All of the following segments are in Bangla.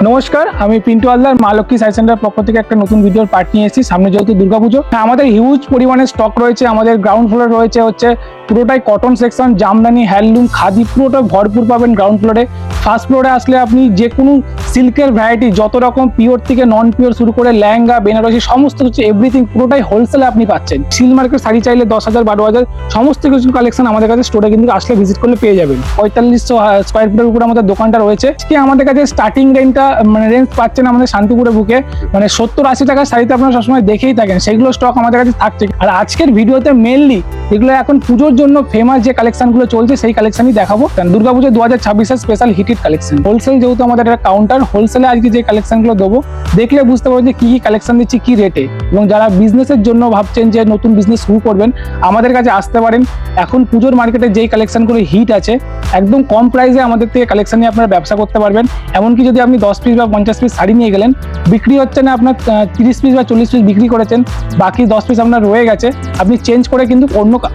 নমস্কার, আমি পিন্টু হালদার মা লক্ষ্মী সাই সেন্টার পক্ষ থেকে একটা নতুন ভিডিওর পার্ট নিয়ে এসেছি। সামনে যেহেতু দুর্গাপুজো, আমাদের হিউজ পরিমাণে স্টক রয়েছে। আমাদের গ্রাউন্ড ফ্লোরে রয়েছে পুরোটাই cotton section, Jamdani, handloom, khadi পুরোটা ভরপুর পাবেন গ্রাউন্ড ফ্লোরে। ফার্স্ট ফ্লোরে আসলে আপনি যে কোনো সিল্কের ভ্যারাইটি, যত রকম পিওর থেকে নন পিওর শুরু করে লেহেঙ্গা, বেনারসি সমস্ত কিছু এভরিথিং পুরোটাই হোলসেলে আপনি পাচ্ছেন। সিল মার্কেট শাড়ি চাইলে 10,000 12,000 সমস্ত কিছু কালেকশন আমাদের কাছে স্টোরে কিন্তু আসলে ভিজিট করলে পেয়ে যাবেন। 4500 স্কোয়ার ফুটের উপরে আমাদের দোকানটা রয়েছে। আমাদের কাছে স্টার্টিং রেঞ্জ পাচ্ছেন আমাদের শান্তিপুরে বুকে 70-80 টাকার শাড়িতে আপনারা সবসময় দেখেই থাকেন, সেগুলো স্টক আমাদের কাছে থাকছে। আর আজকের ভিডিওতে মেনলি এগুলো এখন পুজোর জন্য ফেমাস যে কালেকশন গুলো চলছে সেই কালেকশনই দেখাবো। Durga Puja 2026 special heated collection. Wholesale যেহেতু আমাদের একটা কাউন্টার, হোলসেলে আজকে যে কালেকশন গুলো দেবো দেখলে বুঝতে পারবেন যে কি কি কালেকশন দিচ্ছি, কি রেটে। এবং যারা বিজনেসের জন্য ভাবছেন যে নতুন বিজনেস শুরু করবেন, আমাদের কাছে আসতে পারেন। এখন পুজোর মার্কেটে যেই কালেকশন গুলো হিট আছে, একদম কম প্রাইসে আমাদের থেকে কালেকশন নিয়ে আপনারা ব্যবসা করতে পারবেন। এমনকি যদি আপনি 10 পিস বা 50 পিস শাড়ি নিয়ে গেলেন, বিক্রি হচ্ছে না, আপনার 30 পিস বা 40 পিস বিক্রি করেছেন, বাকি 10 পিস আপনার রয়ে গেছে, আপনি চেঞ্জ করে কিন্তু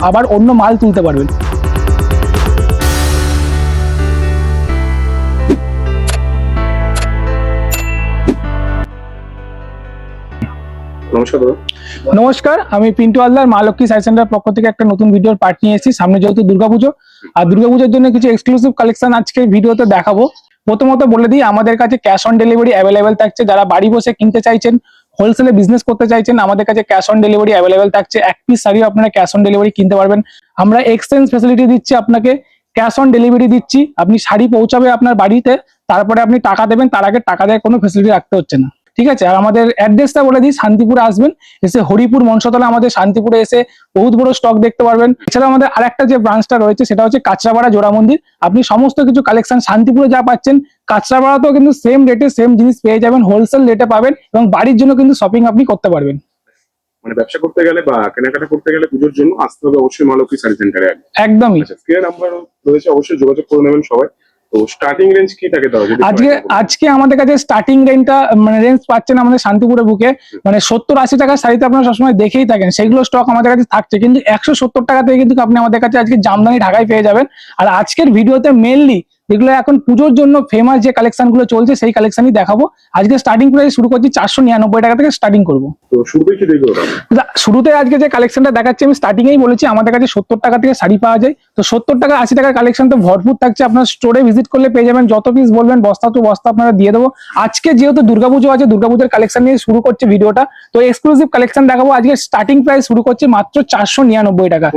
আবার অন্য মাল তুলতে পারবেন। নমস্কার, আমি পিন্টু হালদার মা লক্ষ্মী সাই সেন্টার পক্ষ থেকে একটা নতুন ভিডিওর পার্ট নিয়ে এসেছি। সামনে যেহেতু দুর্গাপুজো, আর দুর্গাপুজোর জন্য কিছু এক্সক্লুসিভ কালেকশন আজকে ভিডিওতে দেখাবো। প্রথমত বলে দিই, আমাদের কাছে ক্যাশ অন ডেলিভারি অ্যাভেলেবেল থাকছে। যারা বাড়ি বসে কিনতে চাইছেন, হোলসেলে বিজনেস করতে চাইছেন, আমাদের কাছে ক্যাশ অন ডেলিভারি অ্যাভেলেবেল থাকছে। এক পিস শাড়িও আপনারা ক্যাশ অন ডেলিভারি কিনতে পারবেন। আমরা এক্সচেঞ্জ ফ্যাসিলিটি দিচ্ছি, আপনাকে ক্যাশ অন ডেলিভারি দিচ্ছি। আপনি শাড়ি পৌঁছাবে আপনার বাড়িতে, তারপরে আপনি টাকা দেবেন, তার আগে টাকা দেওয়ার কোনো ফ্যাসিলিটি রাখতে হচ্ছে না। ঠিক আছে। আর আমাদের অ্যাড্রেসটা বলে দিই, শান্তিপুরে আসবেন, এসে হরিপুর মনসাতলা আমাদের শান্তিপুরে এসে বহুত বড় স্টক দেখতে পারবেন। এছাড়া আমাদের আরেকটা যে ব্রাঞ্চটা রয়েছে সেটা হচ্ছে কাঁচরাপাড়া জোড়া মন্দির। আপনি সমস্ত কিছু কালেকশন শান্তিপুরে যা পাচ্ছেন, কাঁচরাপাড়াতেও কিন্তু সেম রেটে সেম জিনিস পেয়ে যাবেন, হোলসেল রেটে পাবেন, এবং বাড়ির জন্য কিন্তু শপিং আপনি করতে পারবেন। মানে ব্যবসা করতে গেলে বা কেনাকাটা করতে গেলে পুজোর জন্য আসতে হবে অবশ্যই মা লক্ষ্মী শাড়ি সেন্টারে। একদমই। স্ক্রিনে নাম্বার রয়েছে, অবশ্যই যোগাযোগ করে নেবেন সবাই। তো স্টার্টিং রেঞ্জ কি থাকে তাও আজকে আমাদের কাছে স্টার্টিং রেঞ্জ পাচ্ছেন আমাদের শান্তিপুরে বুকে 70-80 টাকার শাড়িতে আপনারা সবসময় দেখেই থাকেন, সেগুলো স্টক আমাদের কাছে থাকছে। কিন্তু 170 টাকা থেকে কিন্তু আপনি আমাদের কাছে আজকে জামদানি ঢাকায় পেয়ে যাবেন। আর আজকের ভিডিওতে মেনলি যেগুলো এখন পুজোর জন্য ফেমাস যে কালেকশন গুলো চলছে সেই কালেকশনই দেখাবো। আজকে স্টার্টিং প্রাইস শুরু করছি 499 টাকা থেকে স্টার্টিং করবো। তো শুরুতে আজকে যে কালেকশনটা দেখাচ্ছি, আমি স্টার্টিং এই বলেছি আমাদের কাছে 70 টাকা থেকে শাড়ি পাওয়া যায়। তো 70 টাকা 80 টাকার কালেকশন তো ভরপুর থাকছে। আপনার স্টোরে ভিজিট করলে পেয়ে যাবেন, যত পিস বলবেন বস্তা টু বস্তা আপনারা দিয়ে দেবো। আজকে যেহেতু দুর্গাপুজো আছে, দুর্গাপুজোর কালেকশন নিয়ে শুরু করছে ভিডিওটা, তো এক্সক্লুসিভ কালেকশন দেখাবো। আজকে স্টার্টিং প্রাইস শুরু করছে মাত্র 499 টাকা,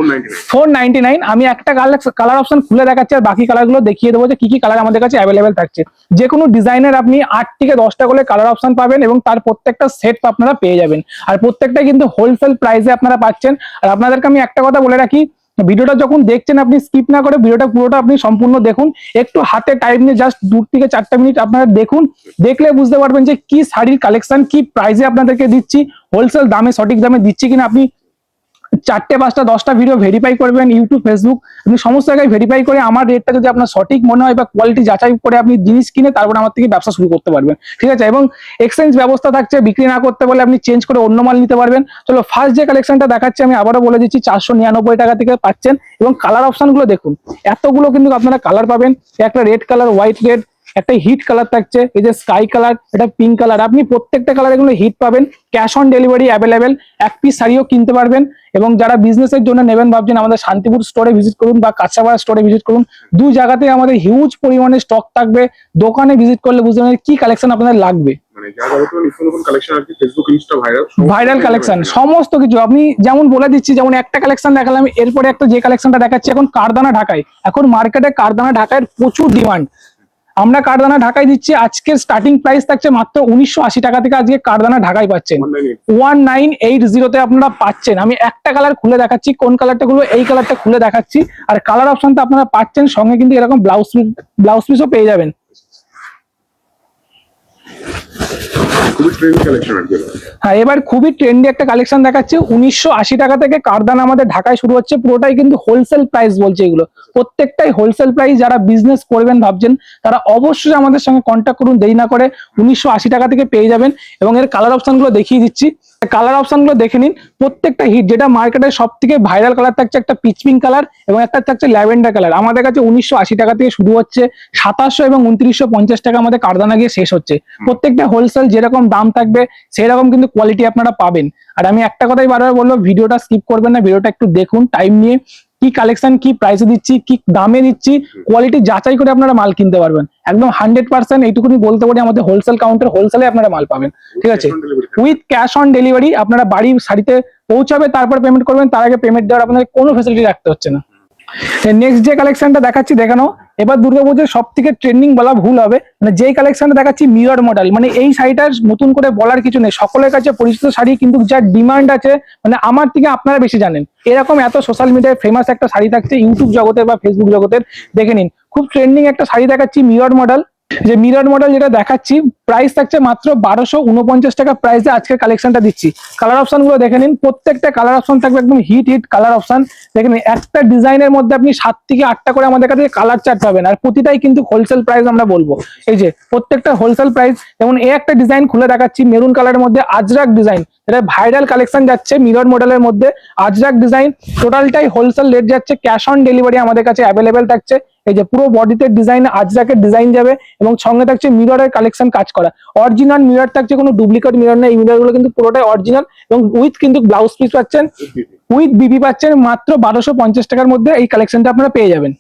499। আমি একটা কালার অপশন খুলে দেখাচ্ছি, আর বাকি কালার গুলো দেখিয়ে দেবো যে কি কি কালার আমাদের কাছে অ্যাভেলেবেল থাকছে। যে কোনো ডিজাইনের আপনি 8 থেকে 10টা করে কালার অপশন পাবেন, এবং তার প্রত্যেকটা সেট আপনারা পেয়ে যাবেন। আর প্রত্যেকটা কিন্তু হোলসেল প্রাইসে আপনারা পাচ্ছেন। আর আপনাদেরকে আমি একটা কথা বলে রাখি, ভিডিওটা যখন দেখছেন আপনি স্কিপ না করে ভিডিওটা পুরোটা আপনি সম্পূর্ণ দেখুন। একটু হাতে টাইম নিয়ে জাস্ট 2 থেকে 4টা মিনিট আপনারা দেখুন, দেখলে বুঝতে পারবেন যে কি শাড়ির কালেকশন, কি প্রাইসে আপনাদেরকে দিচ্ছি, হোলসেল দামে সঠিক দামে দিচ্ছি কিনা। আপনি 4টে 5টা 10টা ভিডিও ভেরিফাই করবেন, ইউটিউব ফেসবুক আপনি সমস্ত জায়গায় ভেরিফাই করে আমার রেটটা যদি আপনার সঠিক মনে হয় বা কোয়ালিটি যাচাই করে আপনি জিনিস কিনে তারপর আমার থেকে ব্যবসা শুরু করতে পারবেন। ঠিক আছে। এবং এক্সচেঞ্জ ব্যবস্থা থাকছে, বিক্রি না করতে পারলে আপনি চেঞ্জ করে অন্য মাল নিতে পারবেন। চলো ফার্স্ট যে কালেকশনটা দেখাচ্ছি আমি আবারও বলে দিচ্ছি, 499 টাকা থেকে পাচ্ছেন। এবং কালার অপশন গুলো দেখুন, এতগুলো কিন্তু আপনারা কালার পাবেন। একটা রেড কালার, হোয়াইট রেড, একটা হিট কালার থাকছে, এই যে স্কাই কালার, এটা পিঙ্ক কালার। আপনি প্রত্যেকটা কালার এগুলো হিট পাবেন। ক্যাশ অন ডেলিভারি অ্যাভেলেবেল, এক পিস শাড়িও কিনতে পারবেন। এবং যারা বিজনেসের জন্য নেবেন ভাবছেন, আমাদের শান্তিপুর স্টোরে ভিজিট করুন বা কাঁচরাপাড়া স্টোরে ভিজিট করুন। দুই জায়গাতে আমাদের হিউজ পরিমাণে স্টক থাকবে। দোকানে ভিজিট করলে বুঝতে পারবেন কি কালেকশন আপনাদের লাগবে। ভাইরাল কালেকশন সমস্ত কিছু আপনি যেমন বলে দিচ্ছি, যেমন একটা কালেকশন দেখালাম, এরপরে একটা যে কালেকশনটা দেখাচ্ছি এখন কারদানা ঢাকায়। এখন মার্কেটে কারদানা ঢাকায় প্রচুর ডিমান্ড। আমরা কারদানা ঢাকায় দিচ্ছি। আজকের স্টার্টিং প্রাইস থাকছে মাত্র 1980 টাকা থেকে আজকে কারদানা ঢাকায় পাচ্ছেন 1980 আপনারা পাচ্ছেন। আমি একটা কালার খুলে দেখাচ্ছি, কোন কালারটা খুলবো, এই কালারটা খুলে দেখাচ্ছি। আর কালার অপশনটা আপনারা পাচ্ছেন, সঙ্গে কিন্তু এরকম ব্লাউজ পিসও পেয়ে যাবেন। হ্যাঁ, এবার খুবই ট্রেন্ডি একটা কালেকশন দেখাচ্ছি। 1980 টাকা থেকে কারদানা আমাদের ঢাকায় শুরু হচ্ছে। পুরোটাই কিন্তু হোলসেল প্রাইস বলছে, এগুলো প্রত্যেকটাই হোলসেল প্রাইস। যারা বিজনেস করবেন ভাবছেন তারা অবশ্যই আমাদের সঙ্গে কন্ট্যাক্ট করুন, দেরি না করে। 1980 টাকা থেকে পেয়ে যাবেন। এবং এর কালার অপশন গুলো দেখিয়ে দিচ্ছি। কালার অপশন গুলো দেখে নিন, প্রত্যেকটা হিট, যেটা মার্কেটের সব থেকে ভাইরাল কালার থাকছে একটা পিচ পিঙ্ক কালার এবং একটা থাকছে ল্যাভেন্ডার কালার। আমাদের কাছে 1980 টাকা থেকে শুরু হচ্ছে, 2700 এবং 2950 টাকা আমাদের কারদানা গিয়ে শেষ হচ্ছে। প্রত্যেকটা হোলসেল যেরকম দাম থাকবে সেরকম কিন্তু কোয়ালিটি আপনারা পাবেন। আর আমি একটা কথাই বারবার বলবো, ভিডিওটা স্কিপ করবেন না, ভিডিওটা একটু দেখুন টাইম নিয়ে, কি কালেকশন, কি প্রাইসে দিচ্ছি, কি দামে দিচ্ছি, কোয়ালিটি যাচাই করে আপনারা মাল কিনতে পারবেন। একদম 100% এইটুকুনি বলতে পারি, আমাদের হোলসেল কাউন্টার, হোলসেলে আপনারা মাল পাবেন, ঠিক আছে, উইথ ক্যাশ অন ডেলিভারি। আপনারা বাড়ি শাড়িতে পৌঁছাবে, তারপর পেমেন্ট করবেন, তার আগে পেমেন্ট দেওয়ার আপনাদের কোনো ফেসিলিটি রাখতে হচ্ছে না। নেক্সট যে কালেকশনটা দেখাচ্ছি দেখানো, এবার দুর্গাপুজোর সব থেকে ট্রেন্ডিং বলা ভুল হবে, মানে যেই কালেকশনটা দেখাচ্ছি মিরর মডেল, মানে এই শাড়িটার নতুন করে বলার কিছু নেই, সকলের কাছে পরিচিত শাড়ি, কিন্তু যার ডিমান্ড আছে, মানে আমার থেকে আপনারা বেশি জানেন, এরকম এত সোশ্যাল মিডিয়ায় ফেমাস একটা শাড়ি থাকছে ইউটিউব জগতের বা ফেসবুক জগতের। দেখে নিন, খুব ট্রেন্ডিং একটা শাড়ি দেখাচ্ছি মিরর মডেল। যে মিরর মডেল যেটা দেখাচ্ছি, প্রাইস থাকছে মাত্র 1249 টাকা প্রাইসে আজকে কালেকশনটা দিচ্ছি। কালার অপশন গুলো দেখে নিন, প্রত্যেকটা কালার অপশন থাকবে একদম হিট হিট কালার অপশন। দেখে নিন, একটা ডিজাইনের মধ্যে আপনি 7 থেকে 8টা করে আমাদের কাছে কালার চার্ট পাবেন, আর প্রতিটাই কিন্তু হোলসেল প্রাইস আমরা বলবো। এই যে প্রত্যেকটা হোলসেল প্রাইস। যেমন এই একটা ডিজাইন খুলে দেখাচ্ছি মেরুন কালারের মধ্যে, আজরাক ডিজাইন, এটা ভাইরাল কালেকশন যাচ্ছে মিরর মডেলের মধ্যে, আজরাক ডিজাইন, টোটালটাই হোলসেল রেট যাচ্ছে, ক্যাশ অন ডেলিভারি আমাদের কাছে অ্যাভেলেবেল থাকছে। এই যে পুরো বডিতে ডিজাইন, আজরাকের ডিজাইন যাবে এবং সঙ্গে থাকছে মিররের কালেকশন কাজ করা, অরিজিনাল মিরর থাকছে, কোনো ডুপ্লিকেট মিরর না, এই মিরর গুলো কিন্তু পুরোটাই অরিজিনাল এবং উইথ কিন্তু ব্লাউজ পিস পাচ্ছেন, উইথ বিবি পাচ্ছেন মাত্র 1250 টাকার মধ্যে। এই কালেকশনটা আপনারা পেয়ে যাবেন।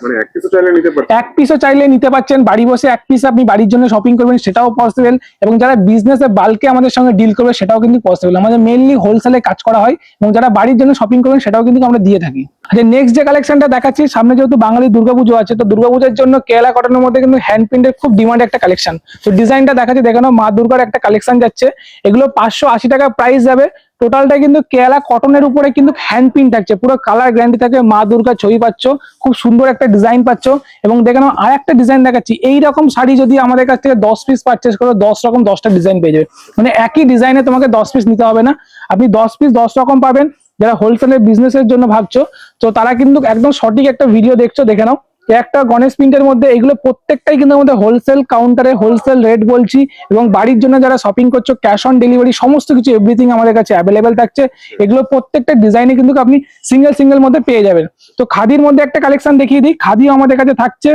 মানে এক পিসও চাইলে নিতে পারবেন, এক পিসও চাইলে নিতে পারছেন, বাড়ি বসে এক পিস আপনি বাড়ির জন্য শপিং করবেন সেটাও পসিবল, এবং যারা বিজনেসে বাল্কে আমাদের সঙ্গে ডিল করবে সেটাও কিন্তু পসিবল। আমাদের মেইনলি হোলসেলে কাজ করা হয় এবং যারা বাড়ির জন্য শপিং করবেন সেটাও কিন্তু আমরা দিয়ে থাকি। আচ্ছা, নেক্সট যে কালেকশনটা দেখাচ্ছি, সামনে যেহেতু বাঙালি দুর্গাপুজো আছে, তো দুর্গাপুজোর জন্য কেরালা কটনের মধ্যে কিন্তু হ্যান্ড প্রিন্টের খুব ডিমান্ড একটা কালেকশন। তো ডিজাইনটা দেখাচ্ছি দেখানো, মা দুর্গার একটা কালেকশন যাচ্ছে, এগুলো 580 টাকা প্রাইস যাবে। টোটালটা কিন্তু কেরালা কটনের উপরে কিন্তু হ্যান্ড প্রিন্ট থাকছে, পুরো কালার গ্যারান্টি থাকে, মা দুর্গা ছবি পাচ্ছ, খুব সুন্দর একটা ডিজাইন পাচ্ছ। এবং দেখানো আর একটা ডিজাইন দেখাচ্ছি, এইরকম শাড়ি যদি আমাদের কাছ থেকে 10 পিস পারচেস করো, 10 রকম 10টা ডিজাইন পেয়ে যাবে, মানে একই ডিজাইনে তোমাকে 10 পিস নিতে হবে না, আপনি 10 পিস 10 রকম পাবেন। যারা হোলসেলের বিজনেসের জন্য ভাবছো, তো তারা কিন্তু একদম সঠিক একটা ভিডিও দেখছো, দেখে নাও। একটা গণেশ প্রিন্টের মধ্যে এগুলো প্রত্যেকটাই কিন্তু আমাদের হোলসেল কাউন্টারে হোলসেল রেট বলছি, এবং বাড়ির জন্য যারা শপিং করছো ক্যাশ অন ডেলিভারি সমস্ত কিছু এভরিথিং আমাদের কাছে অ্যাভেলেবেল থাকছে। এগুলো প্রত্যেকটা ডিজাইনে কিন্তু আপনি সিঙ্গেল সিঙ্গেল মধ্যে পেয়ে যাবেন। তো খাদির মধ্যে একটা কালেকশন দেখিয়ে দিই, খাদিও আমাদের কাছে থাকছে,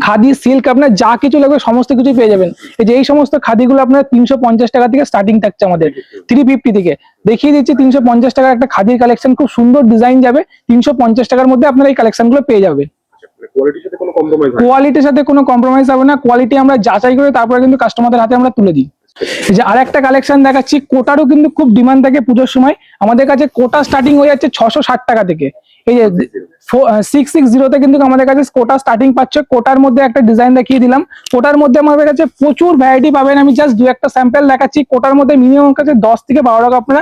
খাদি সিল্ক আপনার যা কিছু লাগবে সমস্ত কিছু পেয়ে যাবেন। এই যে এই সমস্ত খাদিগুলো আপনার 350 টাকা থেকে স্টার্টিং থাকছে, আমাদের 350 থেকে দেখিয়ে দিচ্ছি। 350 টাকার একটা খাদির কালেকশন, খুব সুন্দর ডিজাইন যাবে, 350 টাকার মধ্যে আপনারা এই কালেকশন গুলো পেয়ে যাবেন। কোয়ালিটির সাথে কোনো কম্প্রোমাইজ হয় না? কোয়ালিটির সাথে কোনো কম্প্রোমাইজ হবে না, কোয়ালিটি আমরা যাচাই করে তারপরে কিন্তু কাস্টমারদের হাতে আমরা তুলে দিই। এই যে আরেকটা কালেকশন দেখাচ্ছি, কোটারও কিন্তু খুব ডিমান্ড থাকে পুজোর সময়, আমাদের কাছে কোটা স্টার্টিং হয়ে যাচ্ছে 660 টাকা থেকে। এই যে 660 তে কিন্তু আমাদের কাছে কোটা স্টার্টিং পাচ্ছে। কোটার মধ্যে একটা ডিজাইন দেখিয়ে দিলাম, কোটার মধ্যে আমাদের কাছে প্রচুর ভ্যারাইটি পাবেন, আমি জাস্ট দু একটা স্যাম্পল দেখাচ্ছি। কোটার মধ্যে মিনিমাম কাছে 10 থেকে 12 টাকা আপনারা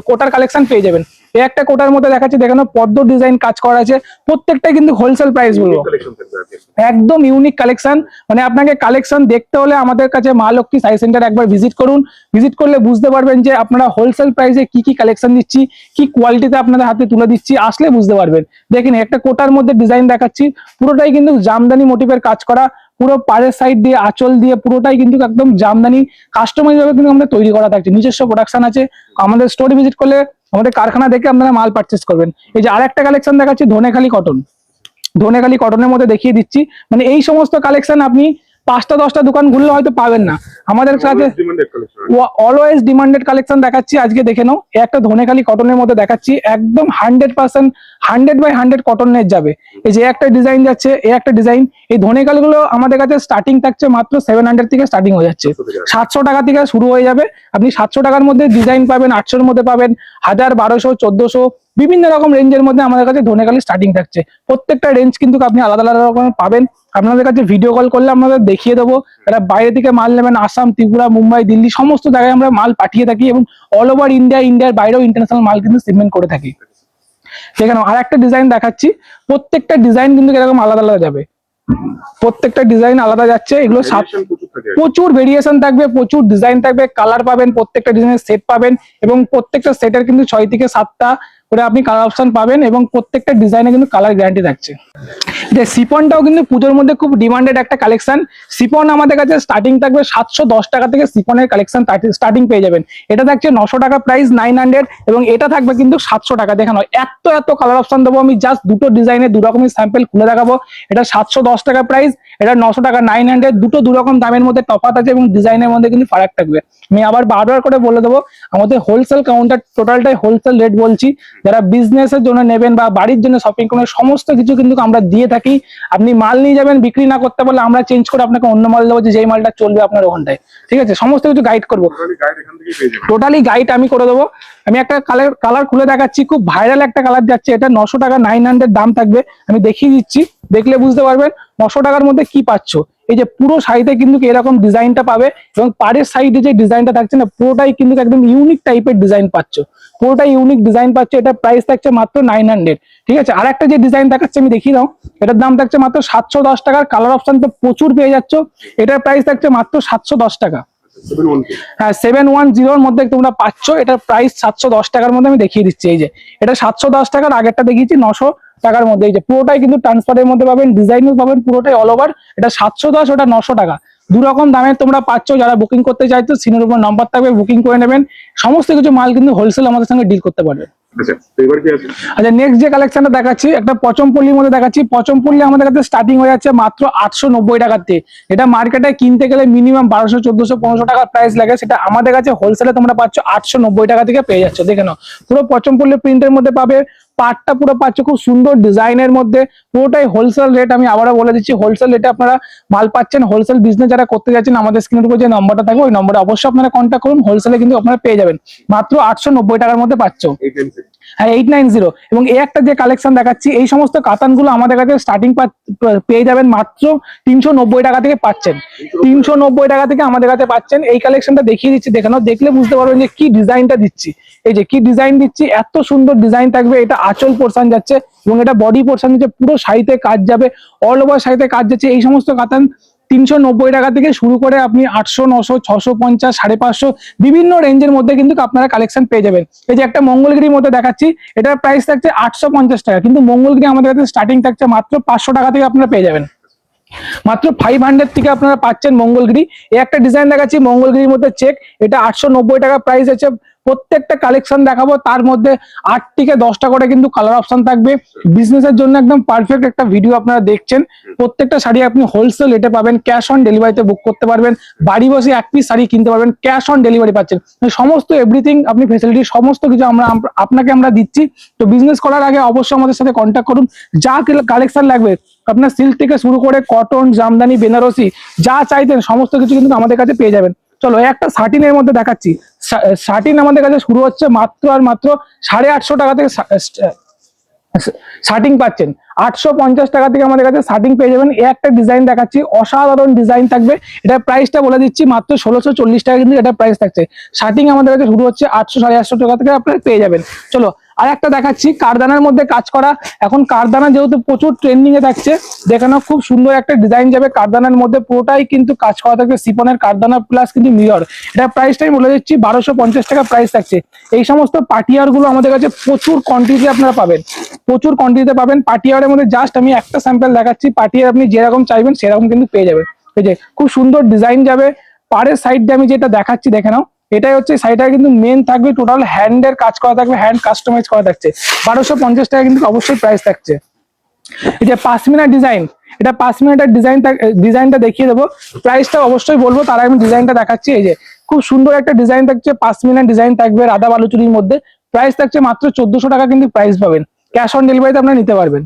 কোটার কালেকশন পেয়ে যাবেন। এই একটা কোটার মধ্যে দেখাচ্ছি দেখানো, পদ্ম ডিজাইন কাজ করা আছে, প্রত্যেকটা কিন্তু হোলসেল প্রাইস বলবো, কালেকশন থাকবে আজকে। একদম ইউনিক কালেকশন। মানে আপনাকে কালেকশন দেখতে হলে আমাদের কাছে মা লক্ষ্মী সাই সেন্টার একবার ভিজিট করুন, ভিজিট করলে বুঝতে পারবেন যে আপনারা হোলসেল প্রাইসে কি কি কালেকশন দিচ্ছি, কি কোয়ালিটিতে আপনাদের হাতে তুলে দিচ্ছি, আসলে বুঝতে পারবেন। দেখেন একটা কোটার মধ্যে ডিজাইন দেখাচ্ছি, পুরোটাই কিন্তু জামদানি মোটিভের কাজ করা, পুরো পাড়ের সাইড দিয়ে আঁচল দিয়ে পুরোটাই কিন্তু একদম জামদানি কাস্টমাইজ ভাবে কিন্তু আমাদের তৈরি করা থাকছে, নিজস্ব প্রোডাকশন আছে। আমাদের স্টোরে ভিজিট করলে আমাদের কারখানা দেখে আপনারা মাল পারচেস করবেন। এই যে আরেকটা কালেকশন দেখাচ্ছি, ধনেখালি কটন, ধনেখালি কটনের মধ্যে দেখিয়ে দিচ্ছি। মানে এই সমস্ত কালেকশন আপনি 5টা 10টা দোকান ঘুরলে হয়তো পাবেন না, আমাদের কাছে অলওয়েজ ডিমান্ডেড কালেকশন দেখাচ্ছি। আজকে দেখে নাও, একটা ধনেখালি কটনের মধ্যে দেখাচ্ছি, একদম 100% 100/100 কটনের যাবে। এই যে একটা ডিজাইন যাচ্ছে, এই একটা ডিজাইন, এই ধনেখালি গুলো আমাদের কাছে স্টার্টিং থাকছে মাত্র 700 থেকে স্টার্টিং হয়ে যাচ্ছে, 700 টাকা থেকে শুরু হয়ে যাবে। আপনি 700 টাকার মধ্যে ডিজাইন পাবেন, 800-র মধ্যে পাবেন, 1000, 1200, 1400 বিভিন্ন রকম রেঞ্জের মধ্যে আমাদের কাছে ধনেখালি স্টার্টিং থাকছে। প্রত্যেকটা রেঞ্জ কিন্তু আপনি আলাদা আলাদা রকমের পাবেন। আপনাদের কাছে ভিডিও কল করলে আপনাদের দেখিয়ে দেবো। যারা বাইরে থেকে মাল নেবেন, আসাম, ত্রিপুরা, মুম্বাই, দিল্লি সমস্ত জায়গায় আমরা মাল পাঠিয়ে থাকি, এবং অল ওভার ইন্ডিয়া, ইন্ডিয়ার বাইরেও ইন্টারন্যাশনাল মাল কিন্তু শিপমেন্ট করে থাকি। সেখানে আর একটা ডিজাইন দেখাচ্ছি, প্রত্যেকটা ডিজাইন কিন্তু এরকম আলাদা আলাদা যাবে, প্রত্যেকটা ডিজাইন আলাদা যাচ্ছে। এগুলো প্রচুর ভেরিয়েশন থাকবে, প্রচুর ডিজাইন থাকবে, কালার পাবেন, প্রত্যেকটা ডিজাইনের সেট পাবেন, এবং প্রত্যেকটা সেটের কিন্তু 6 থেকে 7টা করে আপনি কালার অপশন পাবেন, এবং প্রত্যেকটা ডিজাইনে কিন্তু কালার গ্যারান্টি থাকছে। যে সিফনটাও কিন্তু পুজোর মধ্যে খুব ডিমান্ডেড একটা কালেকশন। সিফন আমাদের কাছে স্টার্টিং থাকবে 710 টাকা থেকে সিফনের কালেকশন স্টার্টিং পেয়ে যাবেন। এটা থাকছে 900 টাকা প্রাইস 900, এবং এটা থাকবে কিন্তু 700 টাকা। দেখানো এত কালার অপশন দেবো আমি, জাস্ট দুটো ডিজাইনের দু রকমের স্যাম্পল খুলে দেখাবো। এটা 710 টাকা প্রাইস, এটা 900 টাকা 900, দুটো দু রকম দামের মধ্যে তফাৎ আছে এবং ডিজাইনের মধ্যে কিন্তু ফারাক থাকবে। আমি আবার বারবার করে বলে দেবো, আমাদের হোলসেল কাউন্টার টোটালটাই হোলসেল রেট বলছি। যারা বিজনেসের জন্য নেবেন বা বাড়ির জন্য শপিং করবেন সমস্ত কিছু কিন্তু আমরা দিয়ে থাকি। আপনি মাল নিয়ে যাবেন, বিক্রি না করতে পারলে আমরা চেঞ্জ করে আপনাকে অন্য মাল দেবো, যেই মালটা চলবে আপনার ওখানটায়। ঠিক আছে, সমস্ত কিছু গাইড করবো, টোটালি গাইড আমি করে দেবো। আমি একটা কালার খুলে দেখাচ্ছি, খুব ভাইরাল একটা কালার যাচ্ছে। এটা 900 টাকা 900 দাম থাকবে। আমি দেখিয়ে দিচ্ছি, দেখলে বুঝতে পারবেন 900 টাকার মধ্যে কি পাচ্ছ। এই যে পুরো শাড়িতে কিন্তু এরকম ডিজাইনটা পাবে, এবং পাড়ের সাইডে যে ডিজাইনটা থাকছে না, পুরোটাই কিন্তু একদম ইউনিক টাইপের ডিজাইন পাচ্ছ, পুরোটাই ইউনিক ডিজাইন পাচ্ছ। এটা প্রাইস থাকছে মাত্র 900। ঠিক আছে, আর একটা যে ডিজাইন দেখাচ্ছে আমি দেখিয়ে দাও, এটার দাম থাকছে মাত্র 710 টাকার। কালার অপশন তো প্রচুর পেয়ে যাচ্ছ। এটার প্রাইস থাকছে মাত্র 710 টাকা। হ্যাঁ, 710 মধ্যে তোমরা পাচ্ছ। এটার প্রাইস 710 টাকার মধ্যে আমি দেখিয়ে দিচ্ছি। এই যে এটা 710 টাকার, আগেরটা দেখিয়েছি 900 টাকার মধ্যে। এই যে পুরোটাই কিন্তু ট্রান্সপারের মধ্যে পাবেন, ডিজাইনও পাবেন পুরোটাই অল ওভার। এটা 710, ওটা 900 টাকা, দু রকম দামে তোমরা পাচ্ছ। যারা বুকিং করতে চাইছো সিনের উপর নাম্বার থাকবে, বুকিং করে নেবেন। সমস্ত কিছু মাল কিন্তু হোলসেল আমাদের সঙ্গে ডিল করতে পারবে। আচ্ছা, নেক্সট যে কালেকশনটা দেখাচ্ছি, একটা পচমপল্লির মধ্যে দেখাচ্ছি। পচমপল্লি আমাদের কাছে স্টার্টিং হয়ে যাচ্ছে মাত্র 890 টাকার থেকে। এটা মার্কেটে কিনতে গেলে মিনিমাম 1200, 1400, 1500 টাকার প্রাইস লাগে। সেটা আমাদের কাছে হোলসেলে তোমরা পাচ্ছ 890 টাকা থেকে পেয়ে যাচ্ছ। দেখে নাও, পুরো পচমপল্লি প্রিন্টের মধ্যে পাবে, পাটটা পুরো পাচ্ছ খুব সুন্দর ডিজাইনের মধ্যে। পুরোটাই হোলসেল রেট, আমি আবারও বলে দিচ্ছি, হোলসেল রেটে আপনারা মাল পাচ্ছেন। হোলসেল বিজনেস যারা করতে যাচ্ছেন, আমাদের স্ক্রিনের উপর যে নম্বরটা থাকবে ওই নম্বরে অবশ্যই আপনারা কন্ট্যাক্ট করুন। হোলসেলে কিন্তু আপনারা পেয়ে যাবেন মাত্র 890 টাকার মধ্যে পাচ্ছ। হ্যাঁ, 890। এবং এই একটা যে কালেকশন দেখাচ্ছি, এই সমস্ত কাতানগুলো আমাদের কাছে স্টার্টিং পেয়ে যাবেন মাত্র 390 টাকা থেকে পাচ্ছেন। 390 টাকা থেকে আমাদের কাছে পাচ্ছেন। এই কালেকশনটা দেখিয়ে দিচ্ছি, দেখে নাও, দেখলে বুঝতে পারবেন যে কি ডিজাইনটা দিচ্ছি। এই যে কি ডিজাইন দিচ্ছি, এত সুন্দর ডিজাইন থাকবে। এটা আঁচল পোর্শন যাচ্ছে এবং এটা বডি পোর্শন যাচ্ছে, পুরো শাড়িতে কাজ যাবে, অল ওভার শাড়িতে কাজ যাচ্ছে। এই সমস্ত কাতান 390 টাকা থেকে শুরু করে আপনি 800, 900, 650, 550 বিভিন্ন রেঞ্জের মধ্যে কিন্তু আপনারা কালেকশন পেয়ে যাবেন। এই যে একটা মঙ্গলগিরির মধ্যে দেখাচ্ছি, এটার প্রাইস থাকছে 850 টাকা, কিন্তু মঙ্গলগিরি আমাদের কাছে স্টার্টিং থাকছে মাত্র 500 টাকা থেকে আপনারা পেয়ে যাবেন। মাত্র 500 থেকে আপনারা পাচ্ছেন মঙ্গলগিরি। এই একটা ডিজাইন দেখাচ্ছি মঙ্গলগিরির মধ্যে চেক, এটা 890 টাকা প্রাইস আছে। প্রত্যেকটা কালেকশন দেখাবো, তার মধ্যে 8 থেকে 10টা করে কিন্তু কালার অপশন থাকবে। বিজনেসের জন্য একদম পারফেক্ট একটা ভিডিও আপনারা দেখছেন। প্রত্যেকটা শাড়ি আপনি হোলসেল রেটে পাবেন, ক্যাশ অন ডেলিভারিতে বুক করতে পারবেন। বাড়ি বসে এক পিস শাড়ি কিনতে পারবেন, ক্যাশ অন ডেলিভারি পাচ্ছেন। সমস্ত এভরিথিং আপনি ফেসিলিটি সমস্ত কিছু আপনাকে আমরা দিচ্ছি। তো বিজনেস করার আগে অবশ্যই আমাদের সাথে কন্ট্যাক্ট করুন। যা কালেকশন লাগবে, আপনার সিল্ক থেকে শুরু করে কটন, জামদানি, বেনারসি, যা চাইতেন সমস্ত কিছু কিন্তু আমাদের কাছে পেয়ে যাবেন। চলো, একটা শার্টিনের মধ্যে দেখাচ্ছি। শার্টিন আমাদের কাছে শুরু হচ্ছে মাত্র আর মাত্র 850 টাকা থেকে শার্টিং পাচ্ছেন। 850 টাকা থেকে আমাদের কাছে শার্টিং পেয়ে যাবেন। এই একটা ডিজাইন দেখাচ্ছি, অসাধারণ ডিজাইন থাকবে। এটার প্রাইসটা বলে দিচ্ছি, মাত্র 1640 টাকা কিন্তু এটা প্রাইস থাকছে। শার্টিং আমাদের কাছে শুরু হচ্ছে 800, 850 টাকা থেকে আপনারা পেয়ে যাবেন। চলো, আর একটা দেখাচ্ছি কারদানার মধ্যে কাজ করা। এখন কারদানা যেহেতু প্রচুর ট্রেন্ডিং এ থাকছে, দেখানো খুব সুন্দর একটা ডিজাইন যাবে। কারদানার মধ্যে পুরোটাই কিন্তু কাজ করা থাকবে, সিফনের কারদানা প্লাস কিন্তু মিরর। এটা প্রাইসটাই বলে দিচ্ছি, 1250 টাকা প্রাইস থাকছে। এই সমস্ত পাটিয়ার গুলো আমাদের কাছে প্রচুর কোয়ান্টিটি আপনারা পাবেন, প্রচুর কোয়ান্টিটিতে পাবেন। পাটিয়ারের মধ্যে জাস্ট আমি একটা স্যাম্পল দেখাচ্ছি। পাটিয়ার আপনি যেরকম চাইবেন সেরকম কিন্তু পেয়ে যাবেন। এই যে খুব সুন্দর ডিজাইন যাবে। পাড়ের সাইড দিয়ে আমি যেটা দেখাচ্ছি দেখে নাও, এটাই হচ্ছে শাড়িটা কিন্তু মেন থাকবে, টোটাল হ্যান্ডের কাজ করা থাকবে, হ্যান্ড কাস্টমাইজ করা থাকছে। 1250 টাকা কিন্তু অবশ্যই প্রাইস থাকছে। এই যে পাশমিনা ডিজাইন, এটা পাশমিনাটার ডিজাইনটা দেখিয়ে দেবো, প্রাইসটা অবশ্যই বলবো, তার আগে আমি ডিজাইনটা দেখাচ্ছি। এই যে খুব সুন্দর একটা ডিজাইন থাকছে, পাশমিনা ডিজাইন থাকবে রাধা বালুচুরির মধ্যে। প্রাইস থাকছে মাত্র 1400 টাকা কিন্তু প্রাইস পাবেন, ক্যাশ অন ডেলিভারিতে আপনারা নিতে পারবেন।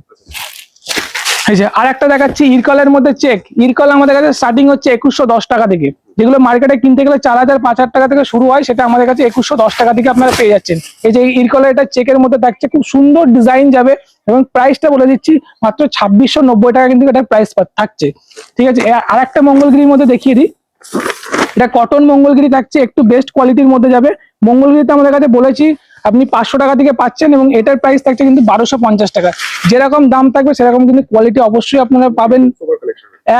এই যে আর একটা দেখাচ্ছি ইরকলের মধ্যে চেক। ইরকল আমাদের কাছে স্টার্টিং হচ্ছে 2110 টাকা থেকে, যেগুলো মার্কেটে কিনতে গেলে 4000, 5000 টাকা থেকে শুরু হয়, সেটা আমাদের কাছে 2110 টাকা থেকে আপনারা পেয়ে যাচ্ছেন। এই যে ইরকলের এটা চেকের মধ্যে থাকছে, খুব সুন্দর ডিজাইন যাবে এবং প্রাইসটা বলে দিচ্ছি মাত্র 2690 টাকা কিন্তু এটা প্রাইস থাকছে। ঠিক আছে, আর একটা মঙ্গলগিরির মধ্যে দেখিয়ে দিই, এটা কটন মঙ্গলগিরি থাকছে, একটু বেস্ট কোয়ালিটির মধ্যে যাবে। মঙ্গলগিরিতে আমাদের কাছে বলেছি আপনি 500 টাকা থেকে পাচ্ছেন, এবং এটার প্রাইস থাকছে কিন্তু 1250 টাকা। যেরকম দাম থাকবে সেরকম কিন্তু কোয়ালিটি অবশ্যই আপনারা পাবেন।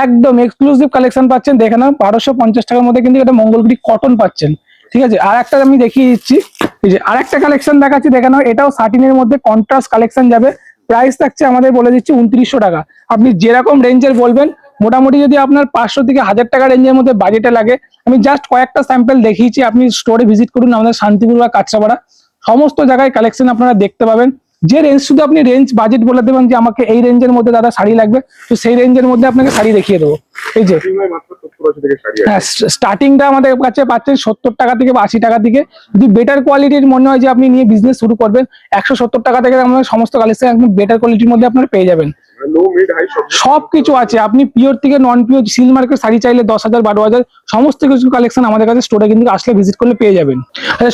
একদম এক্সক্লুসিভ কালেকশন পাচ্ছেন, দেখে নাও। 1250 টাকার মধ্যে কিন্তু এটা মঙ্গলগিরি কটন পাচ্ছেন। ঠিক আছে, আর একটা আমি দেখিয়ে দিচ্ছি। এই যে আর একটা কালেকশন দেখাচ্ছি, দেখে নাও। এটাও শার্টিনের মধ্যে কন্ট্রাস্ট কালেকশন যাবে, প্রাইস থাকছে আমাদের বলে দিচ্ছি 2900 টাকা। আপনি যেরকম রেঞ্জের বলবেন, মোটামুটি যদি আপনার 500 থেকে 1000 টাকা রেঞ্জের মধ্যে বাজেটে লাগে, আমি জাস্ট কয়েকটা স্যাম্পল দেখিয়েছি, আপনি স্টোরে ভিজিট করুন আমাদের শান্তিপুর বা কাঁচরাপাড়া, সমস্ত জায়গায় কালেকশন আপনারা দেখতে পাবেন। যে রেঞ্জ, শুধু আপনি রেঞ্জ বাজেট বলে দেবেন যে আমাকে এই রেঞ্জের মধ্যে দাদা শাড়ি লাগবে, তো সেই রেঞ্জের মধ্যে আপনাকে শাড়ি দেখিয়ে দেবো। এই যে মাত্র 70 থেকে শাড়ি আছে। হ্যাঁ, স্টার্টিংটা আমাদের কাছে পাচ্ছেন 70 টাকা থেকে বা 80 টাকা থেকে। যদি বেটার কোয়ালিটির মনে হয় যে আপনি নিয়ে বিজনেস শুরু করবেন, 170 টাকা থেকে আমাদের সমস্ত কালেকশন একদম বেটার কোয়ালিটির মধ্যে আপনারা পেয়ে যাবেন। লো মিড হাই সবকিছু আছে, আপনি পিওর থেকে নন পিওর সিল মার্কেট শাড়ি চাইলে 10,000 12,000 সমস্ত কিছু কালেকশন আমাদের কাছে স্টোরে কিন্তু আসলে ভিজিট করলে পেয়ে যাবেন।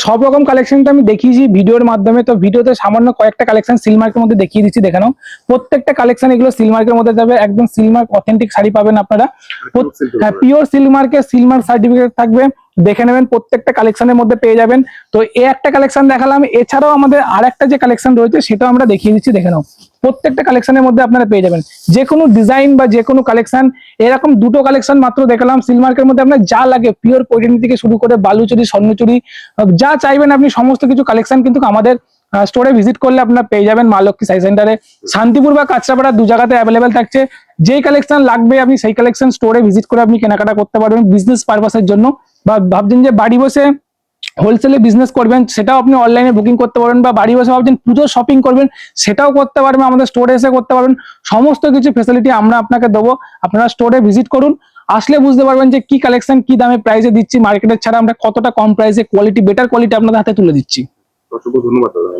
সব রকম কালেকশনটা আমি দেখিয়েছি ভিডিওর মাধ্যমে, তো ভিডিওতে সামান্য কয়েকটা কালেকশন সিল মার্কের মধ্যে দেখিয়ে দিচ্ছি, দেখে নাও। প্রত্যেকটা কালেকশন এগুলো সিল মার্কের মধ্যে যাবে, একদম সিল মার্ক অথেন্টিক শাড়ি পাবেন আপনারা। হ্যাঁ, পিওর সিল মার্কের সিল মার্ক সার্টিফিকেট থাকবে, দেখে নেবেন, প্রত্যেকটা কালেকশনের মধ্যে পেয়ে যাবেন। তো এই একটা কালেকশন দেখালাম, এছাড়াও আমাদের আরেকটা যে কালেকশন রয়েছে সেটাও আমরা দেখিয়ে দিচ্ছি, দেখে নাও। প্রত্যেকটা কালেকশনের মধ্যে আপনারা পেয়ে যাবেন যে কোনো ডিজাইন বা যে কোনো কালেকশন। এরকম দুটো কালেকশন মাত্র দেখালাম, সিলমার্কের মধ্যে আপনার যা লাগে পিওর কোয়ালিটি থেকে শুরু করে বালুচুরি, স্বর্ণচুরি, যা চাইবেন আপনি সমস্ত কিছু কালেকশন কিন্তু আমাদের স্টোরে ভিজিট করলে আপনারা পেয়ে যাবেন। মা লক্ষ্মী সাই সেন্টারে শান্তিপুর বা কাঁচরাপাড়া দু জায়গাতে অ্যাভেলেবেল থাকছে। যেই কালেকশন লাগবে আপনি সেই কালেকশন স্টোরে ভিজিট করে আপনি কেনাকাটা করতে পারবেন বিজনেস পারপাসের জন্য, বা ভাবছেন যে বাড়ি বসে হোলসেলে বিজনেস করবেন, সেটাও আপনি অনলাইনে বুকিং করতে পারবেন, বা বাড়ি বসে ভাবছেন পুজো শপিং করবেন, সেটাও করতে পারবেন, আমাদের স্টোরে এসে করতে পারবেন। সমস্ত কিছু ফেসিলিটি আমরা আপনাকে দেবো, আপনারা স্টোরে ভিজিট করুন, আসলে বুঝতে পারবেন যে কি কালেকশন কি দামে প্রাইসে দিচ্ছি, মার্কেটের ছাড়া আমরা কতটা কম প্রাইসে কোয়ালিটি, বেটার কোয়ালিটি আপনাদের হাতে তুলে দিচ্ছি। অসংখ্য ধন্যবাদ দাদা।